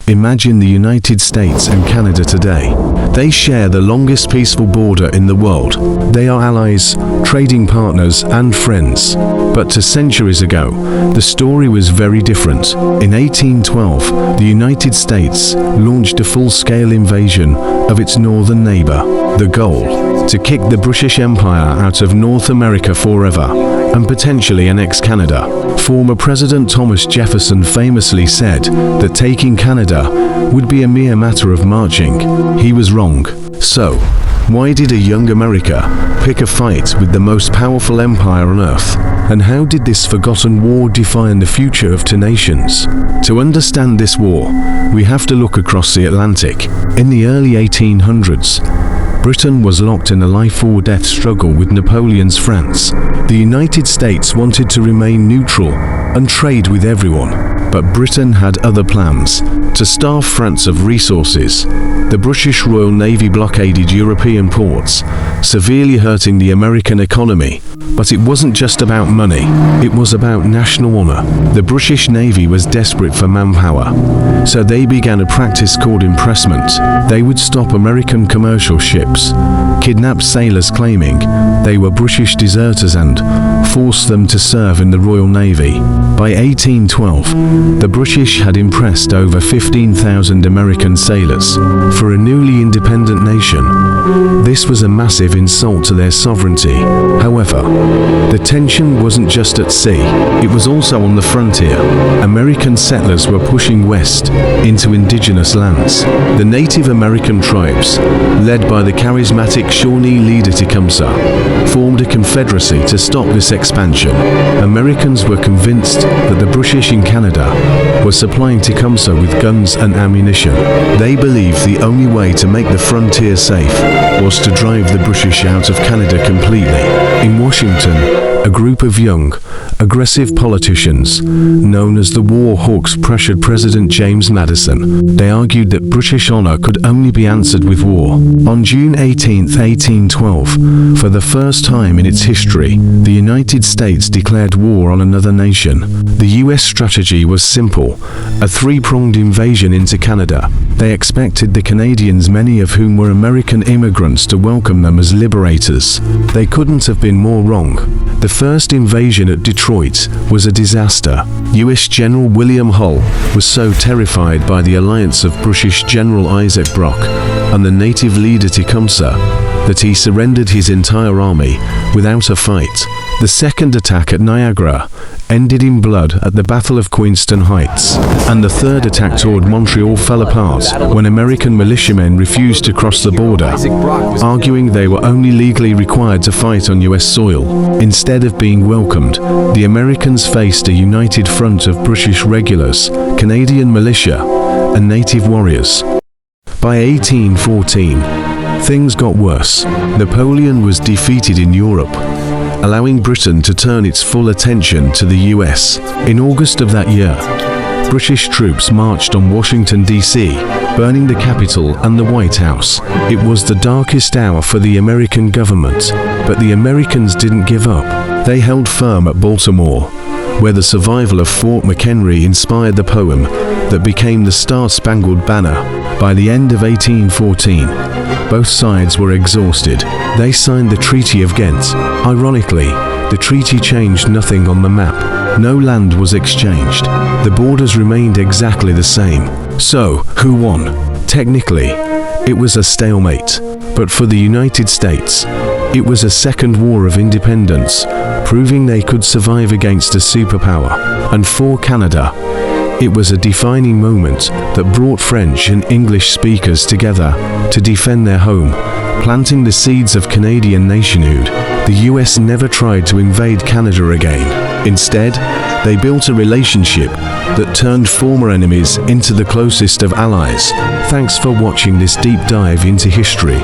Imagine the United States and Canada today. They share the longest peaceful border in the world. They are allies, trading partners, and friends. But centuries ago, the story was very different. In 1812, the United States launched a full-scale invasion of its northern neighbor. The goal: to kick the British Empire out of North America forever, and potentially annex Canada. Former President Thomas Jefferson famously said that taking Canada would be a mere matter of marching. He was wrong. So, why did a young America pick a fight with the most powerful empire on earth? And how did this forgotten war define the future of two nations? To understand this war, we have to look across the Atlantic. In the early 1800s, Britain was locked in a life-or-death struggle with Napoleon's France. The United States wanted to remain neutral and trade with everyone, but Britain had other plans: to starve France of resources. The British Royal Navy blockaded European ports, severely hurting the American economy. But it wasn't just about money, it was about national honor. The British Navy was desperate for manpower, so they began a practice called impressment. They would stop American commercial ships, kidnap sailors claiming they were British deserters, and force them to serve in the Royal Navy. By 1812, the British had impressed over 15,000 American sailors. For a newly independent nation, this was a massive insult to their sovereignty. However, the tension wasn't just at sea, it was also on the frontier. American settlers were pushing west into indigenous lands. The Native American tribes, led by the charismatic Shawnee leader Tecumseh, formed a confederacy to stop this expansion. Americans were convinced that the British in Canada were supplying Tecumseh with guns and ammunition. They believed the only way to make the frontier safe was to drive the British out of Canada completely. In Washington, a group of young, aggressive politicians, known as the War Hawks, pressured President James Madison. They argued that British honor could only be answered with war. On June 18, 1812, for the first time in its history, the United States declared war on another nation. The US strategy was simple: a three-pronged invasion into Canada. They expected the Canadians, many of whom were American immigrants, to welcome them as liberators. They couldn't have been more wrong. The first invasion at Detroit was a disaster. US General William Hull was so terrified by the alliance of British General Isaac Brock and the native leader Tecumseh that he surrendered his entire army without a fight. The second attack at Niagara ended in blood at the Battle of Queenston Heights, and the third attack toward Montreal fell apart when American militiamen refused to cross the border, arguing they were only legally required to fight on US soil. Instead of being welcomed, the Americans faced a united front of British regulars, Canadian militia, and native warriors. By 1814, things got worse. Napoleon was defeated in Europe, allowing Britain to turn its full attention to the US. In August of that year, British troops marched on Washington D.C., burning the Capitol and the White House. It was the darkest hour for the American government, but the Americans didn't give up. They held firm at Baltimore, where the survival of Fort McHenry inspired the poem that became the Star-Spangled Banner. By the end of 1814, both sides were exhausted. They signed the Treaty of Ghent. Ironically, the treaty changed nothing on the map. No land was exchanged. The borders remained exactly the same. So, who won? Technically, it was a stalemate. But for the United States, it was a second war of independence, proving they could survive against a superpower. And for Canada, it was a defining moment that brought French and English speakers together to defend their home, planting the seeds of Canadian nationhood. The US never tried to invade Canada again. Instead, they built a relationship that turned former enemies into the closest of allies. Thanks for watching this deep dive into history.